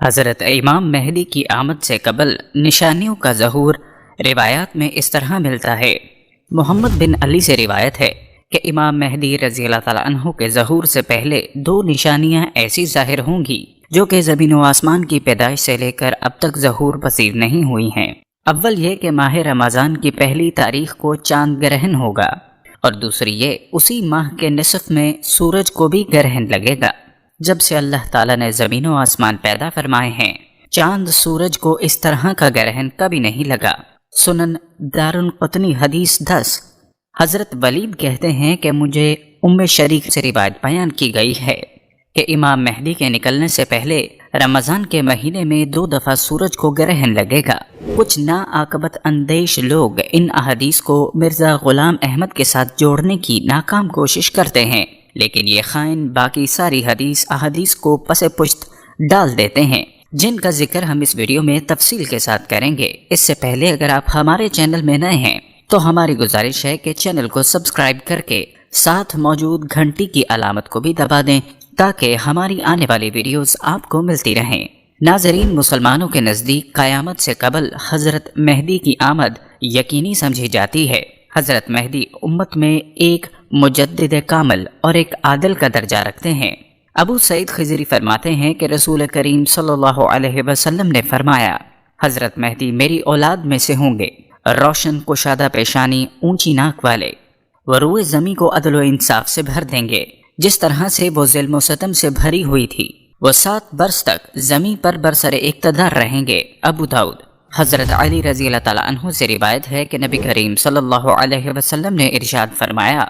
حضرت امام مہدی کی آمد سے قبل نشانیوں کا ظہور روایات میں اس طرح ملتا ہے۔ محمد بن علی سے روایت ہے کہ امام مہدی رضی اللہ تعالیٰ عنہ کے ظہور سے پہلے دو نشانیاں ایسی ظاہر ہوں گی جو کہ زمین و آسمان کی پیدائش سے لے کر اب تک ظہور پذیر نہیں ہوئی ہیں۔ اول یہ کہ ماہ رمضان کی پہلی تاریخ کو چاند گرہن ہوگا، اور دوسری یہ اسی ماہ کے نصف میں سورج کو بھی گرہن لگے گا۔ جب سے اللہ تعالیٰ نے زمین و آسمان پیدا فرمائے ہیں، چاند سورج کو اس طرح کا گرہن کبھی نہیں لگا۔ سنن دارقطنی حدیث 10۔ حضرت ولید کہتے ہیں کہ مجھے ام شریک سے روایت بیان کی گئی ہے کہ امام مہدی کے نکلنے سے پہلے رمضان کے مہینے میں 2 دفعہ سورج کو گرہن لگے گا۔ کچھ ناعاقبت اندیش لوگ ان احادیث کو مرزا غلام احمد کے ساتھ جوڑنے کی ناکام کوشش کرتے ہیں، لیکن یہ خائن باقی ساری احادیث کو پس پشت ڈال دیتے ہیں، جن کا ذکر ہم اس ویڈیو میں تفصیل کے ساتھ کریں گے۔ اس سے پہلے اگر آپ ہمارے چینل میں نئے ہیں تو ہماری گزارش ہے کہ چینل کو سبسکرائب کر کے ساتھ موجود گھنٹی کی علامت کو بھی دبا دیں تاکہ ہماری آنے والی ویڈیوز آپ کو ملتی رہیں۔ ناظرین، مسلمانوں کے نزدیک قیامت سے قبل حضرت مہدی کی آمد یقینی سمجھی جاتی ہے۔ حضرت مہدی امت میں ایک مجدد کامل اور ایک عادل کا درجہ رکھتے ہیں۔ ابو سعید خضری فرماتے ہیں کہ رسول کریم صلی اللہ علیہ وسلم نے فرمایا، حضرت مہدی میری اولاد میں سے ہوں گے، روشن کشادہ پیشانی، اونچی ناک والے، وہ روئے زمین کو عدل و انصاف سے بھر دیں گے جس طرح سے وہ ظلم و ستم سے بھری ہوئی تھی۔ وہ 7 برس تک زمین پر برسر اقتدار رہیں گے۔ ابو داؤد۔ حضرت علی رضی اللہ تعالیٰ عنہ سے روایت ہے کہ نبی کریم صلی اللہ علیہ وسلم نے ارشاد فرمایا،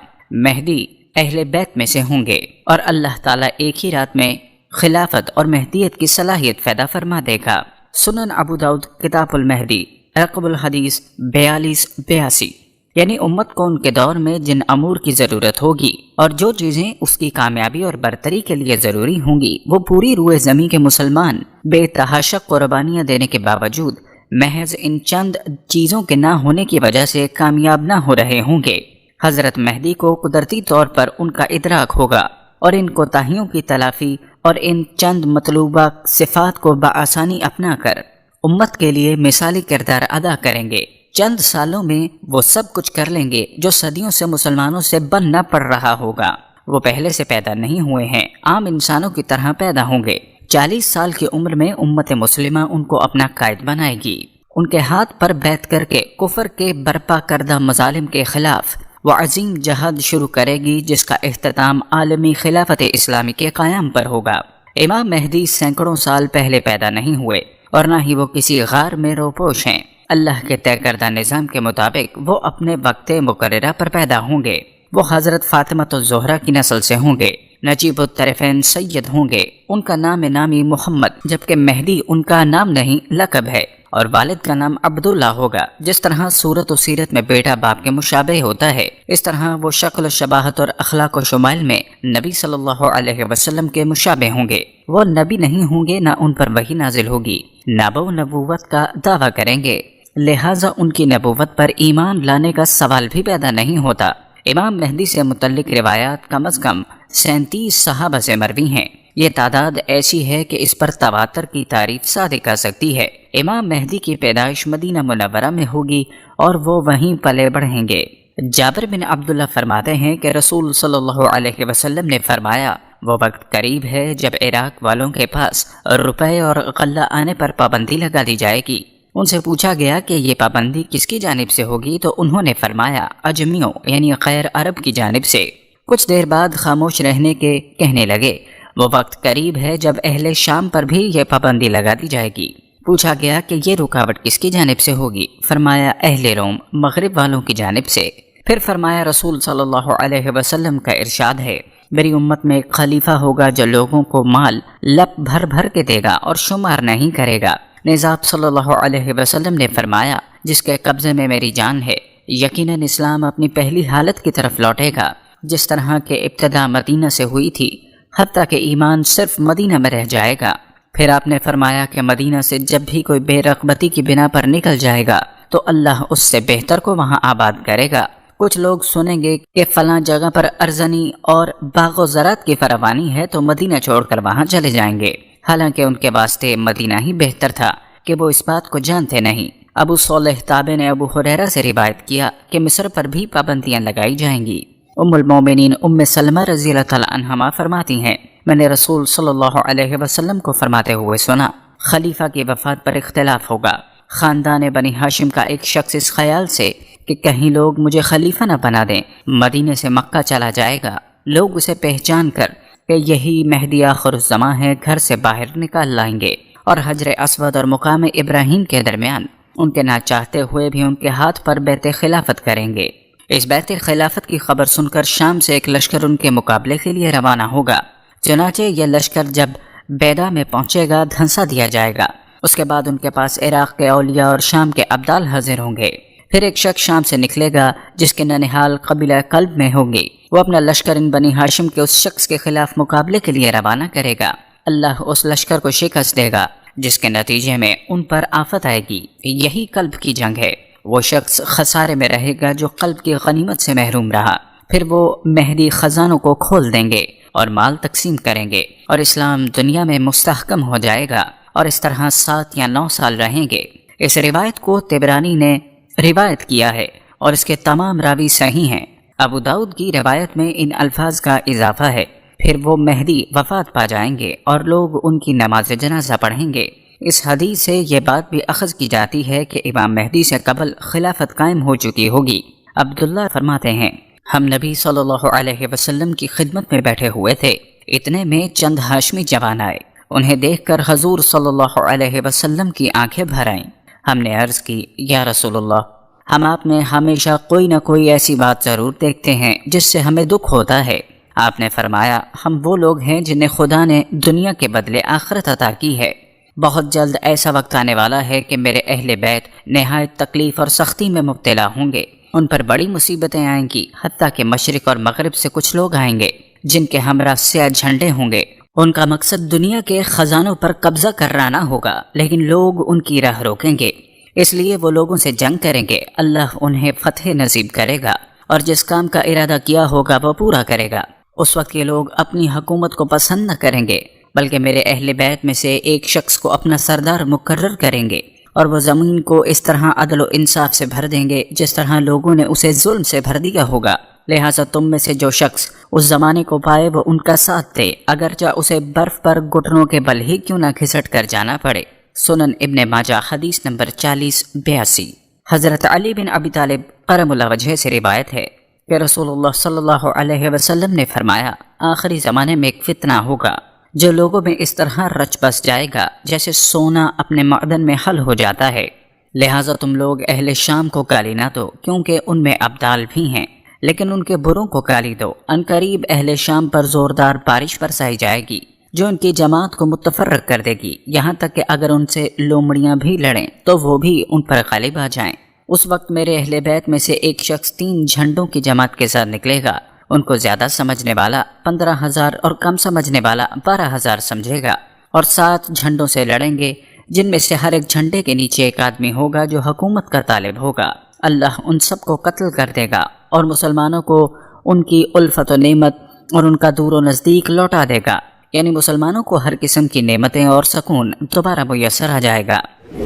مہدی اہل بیت میں سے ہوں گے اور اللہ تعالیٰ ایک ہی رات میں خلافت اور مہدیت کی صلاحیت پیدا فرما دے گا۔ سنن ابو داؤد کتاب المہدی رقم الحدیث 4282۔ یعنی امت کو ان کے دور میں جن امور کی ضرورت ہوگی اور جو چیزیں اس کی کامیابی اور برتری کے لیے ضروری ہوں گی، وہ پوری روئے زمین کے مسلمان بے تحاشا قربانیاں دینے کے باوجود محض ان چند چیزوں کے نہ ہونے کی وجہ سے کامیاب نہ ہو رہے ہوں گے۔ حضرت مہدی کو قدرتی طور پر ان کا ادراک ہوگا اور ان کوتاہیوں کی تلافی اور ان چند مطلوبہ صفات کو بآسانی اپنا کر امت کے لیے مثالی کردار ادا کریں گے۔ چند سالوں میں وہ سب کچھ کر لیں گے جو صدیوں سے مسلمانوں سے بننا پڑ رہا ہوگا۔ وہ پہلے سے پیدا نہیں ہوئے ہیں، عام انسانوں کی طرح پیدا ہوں گے۔ 40 سال کی عمر میں امت مسلمہ ان کو اپنا قائد بنائے گی۔ ان کے ہاتھ پر بیعت کر کے کفر کے برپا کردہ مظالم کے خلاف وہ عظیم جہاد شروع کرے گی جس کا اختتام عالمی خلافت اسلامی کے قیام پر ہوگا۔ امام مہدی سینکڑوں سال پہلے پیدا نہیں ہوئے اور نہ ہی وہ کسی غار میں روپوش ہیں۔ اللہ کے طے کردہ نظام کے مطابق وہ اپنے وقت مقررہ پر پیدا ہوں گے۔ وہ حضرت فاطمہ الزہرا کی نسل سے ہوں گے۔ نجیب الطرفین سید ہوں گے۔ ان کا نام نامی محمد، جبکہ مہدی ان کا نام نہیں لقب ہے، اور والد کا نام عبداللہ ہوگا۔ جس طرح صورت و سیرت میں بیٹا باپ کے مشابہ ہوتا ہے، اس طرح وہ شکل و شباہت اور اخلاق و شمائل میں نبی صلی اللہ علیہ وسلم کے مشابہ ہوں گے۔ وہ نبی نہیں ہوں گے، نہ ان پر وحی نازل ہوگی، نہ وہ نبوت کا دعویٰ کریں گے، لہٰذا ان کی نبوت پر ایمان لانے کا سوال بھی پیدا نہیں ہوتا۔ امام مہدی سے متعلق روایات کم از کم 37 صحابہ سے مروی ہیں۔ یہ تعداد ایسی ہے کہ اس پر تواتر کی تعریف صادق آ سکتی ہے۔ امام مہدی کی پیدائش مدینہ منورہ میں ہوگی اور وہ وہیں پلے بڑھیں گے۔ جابر بن عبداللہ فرماتے ہیں کہ رسول صلی اللہ علیہ وسلم نے فرمایا، وہ وقت قریب ہے جب عراق والوں کے پاس روپے اور غلہ آنے پر پابندی لگا دی جائے گی۔ ان سے پوچھا گیا کہ یہ پابندی کس کی جانب سے ہوگی، تو انہوں نے فرمایا، اجمیوں یعنی غیر عرب کی جانب سے۔ کچھ دیر بعد خاموش رہنے کے کہنے لگے، وہ وقت قریب ہے جب اہل شام پر بھی یہ پابندی لگا دی جائے گی۔ پوچھا گیا کہ یہ رکاوٹ کس کی جانب سے ہوگی، فرمایا اہل روم مغرب والوں کی جانب سے۔ پھر فرمایا رسول صلی اللہ علیہ وسلم کا ارشاد ہے، میری امت میں ایک خلیفہ ہوگا جو لوگوں کو مال لپ بھر بھر کے دے گا اور شمار نہیں کرے گا۔ نظام صلی اللہ علیہ وسلم نے فرمایا، جس کے قبضے میں میری جان ہے، یقیناً اسلام اپنی پہلی حالت کی طرف لوٹے گا جس طرح کہ ابتدا مدینہ سے ہوئی تھی، حتیٰ کہ ایمان صرف مدینہ میں رہ جائے گا۔ پھر آپ نے فرمایا کہ مدینہ سے جب بھی کوئی بے رغبتی کی بنا پر نکل جائے گا تو اللہ اس سے بہتر کو وہاں آباد کرے گا۔ کچھ لوگ سنیں گے کہ فلاں جگہ پر ارزنی اور باغ و زراعت کی فراوانی ہے تو مدینہ چھوڑ کر وہاں چلے جائیں گے، حالانکہ ان کے واسطے مدینہ ہی بہتر تھا کہ وہ اس بات کو جانتے نہیں۔ ابو صالح تابع نے ابو ہریرہ سے روایت کیا کہ مصر پر بھی پابندیاں لگائی جائیں گی۔ ام المومنین ام سلمہ رضی اللہ تعالی عنہما فرماتی ہیں، میں نے رسول صلی اللہ علیہ وسلم کو فرماتے ہوئے سنا، خلیفہ کی وفات پر اختلاف ہوگا۔ خاندان بنی ہاشم کا ایک شخص اس خیال سے کہ کہیں لوگ مجھے خلیفہ نہ بنا دیں، مدینے سے مکہ چلا جائے گا۔ لوگ اسے پہچان کر کہ یہی مہدی آخر الزماں ہے گھر سے باہر نکال لائیں گے، اور حجر اسود اور مقام ابراہیم کے درمیان ان کے نہ چاہتے ہوئے بھی ان کے ہاتھ پر بیعت خلافت کریں گے۔ اس بیعت خلافت کی خبر سن کر شام سے ایک لشکر ان کے مقابلے کے لیے روانہ ہوگا۔ چنانچہ یہ لشکر جب بیدا میں پہنچے گا دھنسا دیا جائے گا۔ اس کے بعد ان کے پاس عراق کے اولیاء اور شام کے ابدال حاضر ہوں گے۔ پھر ایک شخص شام سے نکلے گا جس کے ننہال قبیلہ قلب میں ہوں گی، وہ اپنا لشکر ان بنی ہاشم کے اس شخص کے خلاف مقابلے کے لیے روانہ کرے گا۔ اللہ اس لشکر کو شکست دے گا جس کے نتیجے میں ان پر آفت آئے گی۔ یہی قلب کی جنگ ہے۔ وہ شخص خسارے میں رہے گا جو قلب کی غنیمت سے محروم رہا۔ پھر وہ مہدی خزانوں کو کھول دیں گے اور مال تقسیم کریں گے، اور اسلام دنیا میں مستحکم ہو جائے گا، اور اس طرح 7 یا 9 سال رہیں گے۔ اس روایت کو طبرانی نے روایت کیا ہے اور اس کے تمام راوی صحیح ہیں۔ ابو داؤد کی روایت میں ان الفاظ کا اضافہ ہے، پھر وہ مہدی وفات پا جائیں گے اور لوگ ان کی نماز جنازہ پڑھیں گے۔ اس حدیث سے یہ بات بھی اخذ کی جاتی ہے کہ امام مہدی سے قبل خلافت قائم ہو چکی ہوگی۔ عبداللہ فرماتے ہیں، ہم نبی صلی اللہ علیہ وسلم کی خدمت میں بیٹھے ہوئے تھے، اتنے میں چند ہاشمی جوان آئے۔ انہیں دیکھ کر حضور صلی اللہ علیہ وسلم کی آنکھیں بھر آئیں۔ ہم نے عرض کی، یا رسول اللہ، ہم آپ میں ہمیشہ کوئی نہ کوئی ایسی بات ضرور دیکھتے ہیں جس سے ہمیں دکھ ہوتا ہے۔ آپ نے فرمایا، ہم وہ لوگ ہیں جنہیں خدا نے دنیا کے بدلے آخرت عطا کی ہے۔ بہت جلد ایسا وقت آنے والا ہے کہ میرے اہل بیت نہایت تکلیف اور سختی میں مبتلا ہوں گے، ان پر بڑی مصیبتیں آئیں گی، حتیٰ کہ مشرق اور مغرب سے کچھ لوگ آئیں گے جن کے ہمراہ سیاہ جھنڈے ہوں گے۔ ان کا مقصد دنیا کے خزانوں پر قبضہ کرنا نہ ہوگا، لیکن لوگ ان کی راہ روکیں گے، اس لیے وہ لوگوں سے جنگ کریں گے۔ اللہ انہیں فتح نصیب کرے گا، اور جس کام کا ارادہ کیا ہوگا وہ پورا کرے گا۔ اس وقت یہ لوگ اپنی حکومت کو پسند نہ کریں گے، بلکہ میرے اہل بیت میں سے ایک شخص کو اپنا سردار مقرر کریں گے، اور وہ زمین کو اس طرح عدل و انصاف سے بھر دیں گے جس طرح لوگوں نے اسے ظلم سے بھر دیا ہوگا۔ لہٰذا تم میں سے جو شخص اس زمانے کو پائے وہ ان کا ساتھ دے، اگرچہ اسے برف پر گھٹنوں کے بل ہی کیوں نہ گھسٹ کر جانا پڑے۔ سنن ابن ماجہ حدیث نمبر 4082۔ حضرت علی بن ابی طالب کرم اللہ وجہ سے روایت ہے کہ رسول اللہ صلی اللہ علیہ وسلم نے فرمایا، آخری زمانے میں ایک فتنہ ہوگا جو لوگوں میں اس طرح رچ بس جائے گا جیسے سونا اپنے معدن میں حل ہو جاتا ہے۔ لہٰذا تم لوگ اہل شام کو گالی نہ دو، کیونکہ ان میں ابدال بھی ہیں، لیکن ان کے بروں کو گالی دو۔ عنقریب اہل شام پر زوردار بارش برسائی جائے گی جو ان کی جماعت کو متفرق کر دے گی، یہاں تک کہ اگر ان سے لومڑیاں بھی لڑیں تو وہ بھی ان پر غالب آ جائیں۔ اس وقت میرے اہل بیت میں سے ایک شخص 3 جھنڈوں کی جماعت کے ساتھ نکلے گا، ان کو زیادہ سمجھنے والا 15,000 اور کم سمجھنے والا 12,000 سمجھے گا، اور 7 جھنڈوں سے لڑیں گے جن میں سے ہر ایک جھنڈے کے نیچے ایک آدمی ہوگا جو حکومت کا طالب ہوگا۔ اللہ ان سب کو قتل کر دے گا اور مسلمانوں کو ان کی الفت و نعمت اور ان کا دور و نزدیک لوٹا دے گا، یعنی مسلمانوں کو ہر قسم کی نعمتیں اور سکون دوبارہ میسر آ جائے گا۔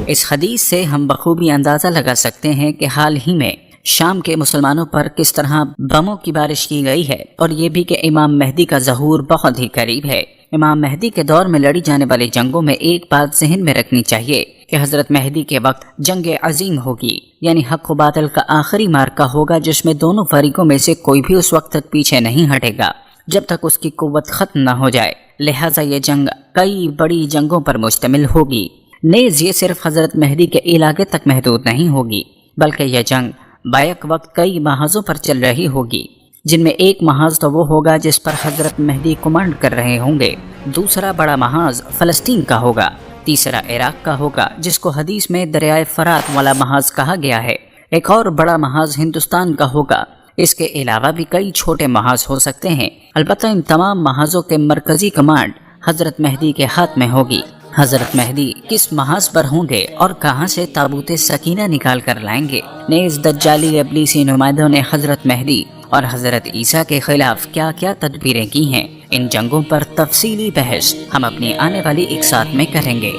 اس حدیث سے ہم بخوبی اندازہ لگا سکتے ہیں کہ حال ہی میں شام کے مسلمانوں پر کس طرح بموں کی بارش کی گئی ہے، اور یہ بھی کہ امام مہدی کا ظہور بہت ہی قریب ہے۔ امام مہدی کے دور میں لڑی جانے والی جنگوں میں ایک بات ذہن میں رکھنی چاہیے کہ حضرت مہدی کے وقت جنگ عظیم ہوگی، یعنی حق و باطل کا آخری مارکہ ہوگا جس میں دونوں فریقوں میں سے کوئی بھی اس وقت تک پیچھے نہیں ہٹے گا جب تک اس کی قوت ختم نہ ہو جائے۔ لہٰذا یہ جنگ کئی بڑی جنگوں پر مشتمل ہوگی۔ نیز یہ صرف حضرت مہدی کے علاقے تک محدود نہیں ہوگی، بلکہ یہ جنگ بیک وقت کئی محاذوں پر چل رہی ہوگی، جن میں ایک محاذ تو وہ ہوگا جس پر حضرت مہدی کمانڈ کر رہے ہوں گے، دوسرا بڑا محاذ فلسطین کا ہوگا، تیسرا عراق کا ہوگا جس کو حدیث میں دریائے فرات والا محاذ کہا گیا ہے، ایک اور بڑا محاذ ہندوستان کا ہوگا۔ اس کے علاوہ بھی کئی چھوٹے محاذ ہو سکتے ہیں، البتہ ان تمام محاذوں کے مرکزی کمانڈ حضرت مہدی کے ہاتھ میں ہوگی۔ حضرت مہدی کس محاذ پر ہوں گے اور کہاں سے تابوت سکینہ نکال کر لائیں گے؟ نیز دجالی ابلیسی نمائندوں نے حضرت مہدی اور حضرت عیسیٰ کے خلاف کیا کیا تدبیریں کی ہیں، ان جنگوں پر تفصیلی بحث ہم اپنی آنے والی ایک ساتھ میں کریں گے۔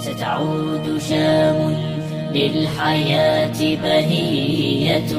ستعود شام للحياة بهية